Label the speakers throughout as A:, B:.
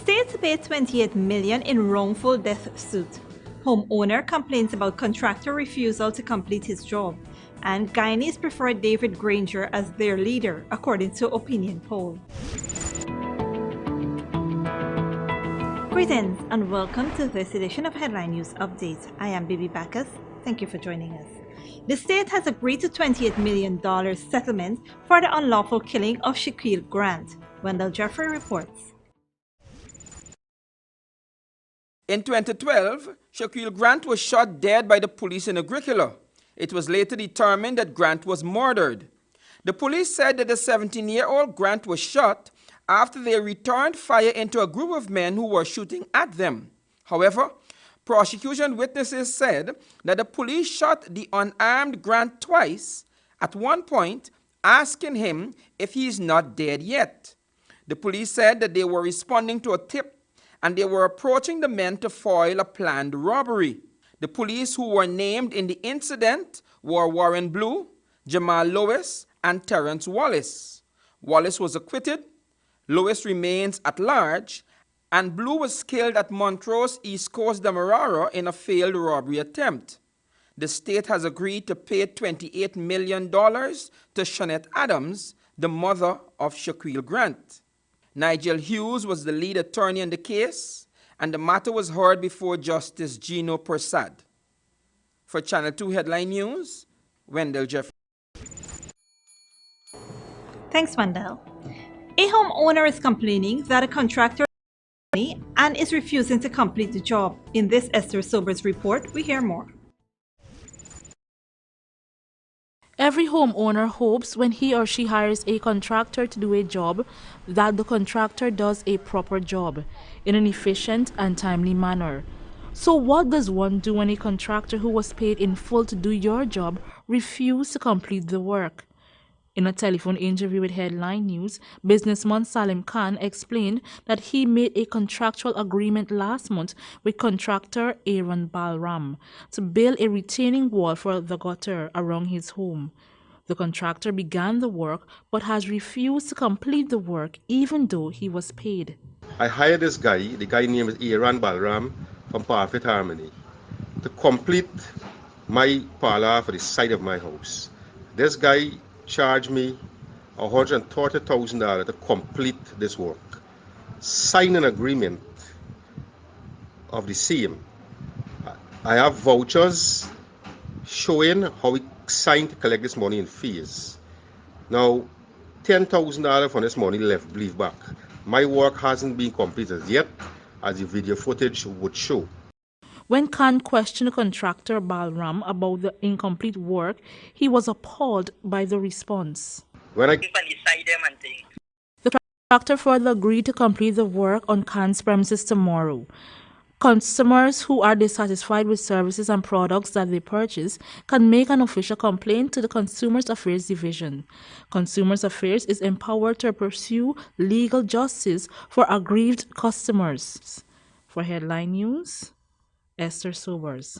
A: State to pay $28 million in wrongful death suit. Homeowner complains about contractor refusal to complete his job. And Guyanese prefer David Granger as their leader, according to opinion poll. Greetings and welcome to this edition of Headline News Update. I am Bibi Bacchus. Thank you for joining us. The state has agreed to $28 million settlement for the unlawful killing of Shaquille Grant. Wendell Jeffrey reports.
B: In 2012, Shaquille Grant was shot dead by the police in Agricola. It was later determined that Grant was murdered. The police said that the 17-year-old Grant was shot after they returned fire into a group of men who were shooting at them. However, prosecution witnesses said that the police shot the unarmed Grant twice, at one point asking him if he is not dead yet. The police said that they were responding to a tip and they were approaching the men to foil a planned robbery. The police who were named in the incident were Warren Blue, Jamal Lewis, and Terrence Wallace. Wallace was acquitted, Lewis remains at large, and Blue was killed at Montrose, East Coast, Demerara in a failed robbery attempt. The state has agreed to pay $28 million to Shanette Adams, the mother of Shaquille Grant. Nigel Hughes was the lead attorney in the case, and the matter was heard before Justice Gino Persad. For Channel 2 Headline News, Wendell Jeffrey.
A: Thanks, Wendell. A homeowner is complaining that a contractor and is refusing to complete the job. In this Esther Sobers report, we hear more.
C: Every homeowner hopes when he or she hires a contractor to do a job that the contractor does a proper job in an efficient and timely manner. So what does one do when a contractor who was paid in full to do your job refuses to complete the work? In a telephone interview with Headline News, businessman Salim Khan explained that he made a contractual agreement last month with contractor Aaron Balram to build a retaining wall for the gutter around his home. The contractor began the work but has refused to complete the work even though he was paid.
D: I hired this guy, the guy name is Aaron Balram from Perfect Harmony, to complete my parlor for the side of my house. This guy charged me $130,000 to complete this work. Sign an agreement of the same. I have vouchers showing how we signed to collect this money in fees. Now, $10,000 from this money left, believe back. My work hasn't been completed yet, as the video footage would show.
C: When Khan questioned contractor Balram about the incomplete work, he was appalled by the response. The contractor further agreed to complete the work on Khan's premises tomorrow. Customers who are dissatisfied with services and products that they purchase can make an official complaint to the Consumer Affairs Division. Consumer Affairs is empowered to pursue legal justice for aggrieved customers. For Headline News, Esther Sobers.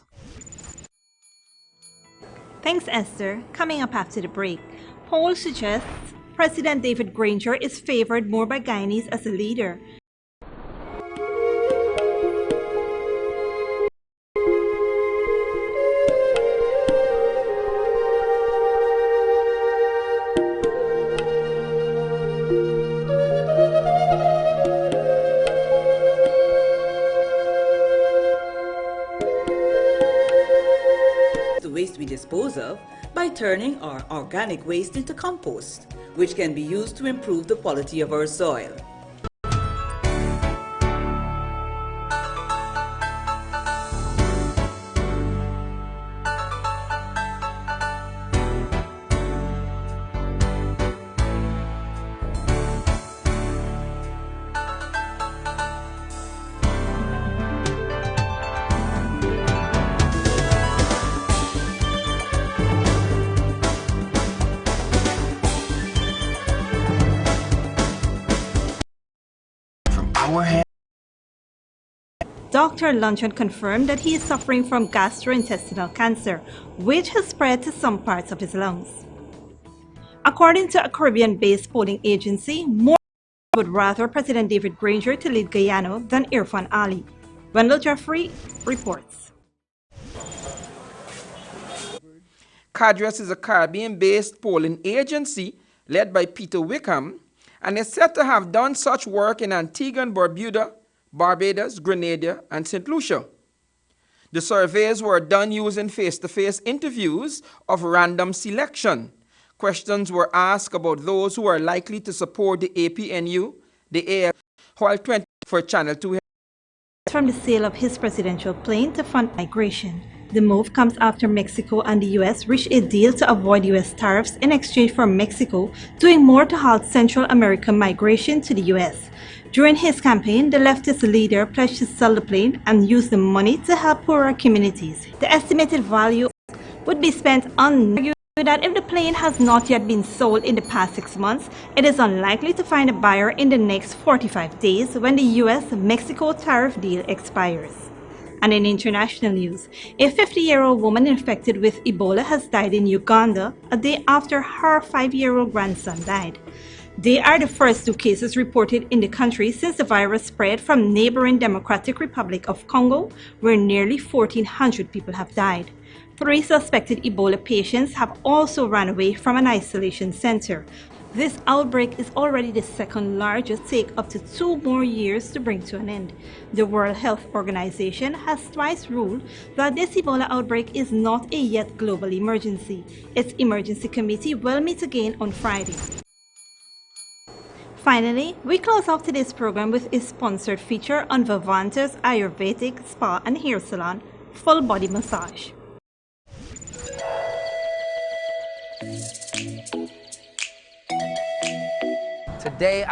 A: Thanks, Esther. Coming up after the break, poll suggests President David Granger is favored more by Guyanese as a leader.
E: Waste we dispose of by turning our organic waste into compost, which can be used to improve the quality of our soil.
A: Dr. Luncheon confirmed that he is suffering from gastrointestinal cancer, which has spread to some parts of his lungs. According to a Caribbean-based polling agency, more would rather President David Granger to lead Guyana than Irfan Ali. Wendell Jeffrey reports.
B: CADRES is a Caribbean-based polling agency led by Peter Wickham and is said to have done such work in Antigua and Barbuda, Barbados, Grenada, and St. Lucia. The surveys were done using face-to-face interviews of random selection. Questions were asked about those who are likely to support the APNU, the AF, while 20 for Channel 2.
A: From the sale of his presidential plane to fund migration. The move comes after Mexico and the U.S. reached a deal to avoid U.S. tariffs in exchange for Mexico doing more to halt Central American migration to the U.S. During his campaign, the leftist leader pledged to sell the plane and use the money to help poorer communities. The estimated value would be spent on that if the plane has not yet been sold in the past 6 months, it is unlikely to find a buyer in the next 45 days when the U.S.-Mexico tariff deal expires. And in international news, a 50-year-old woman infected with Ebola has died in Uganda a day after her 5-year-old grandson died. They are the first 2 cases reported in the country since the virus spread from neighboring Democratic Republic of Congo, where nearly 1,400 people have died. 3 suspected Ebola patients have also run away from an isolation center. This outbreak is already the second largest, take up to 2 more years to bring to an end. The World Health Organization has twice ruled that this Ebola outbreak is not a yet global emergency. Its emergency committee will meet again on Friday. Finally, we close off today's program with a sponsored feature on Vivanta's Ayurvedic Spa and Hair Salon, Full Body Massage.
F: Today,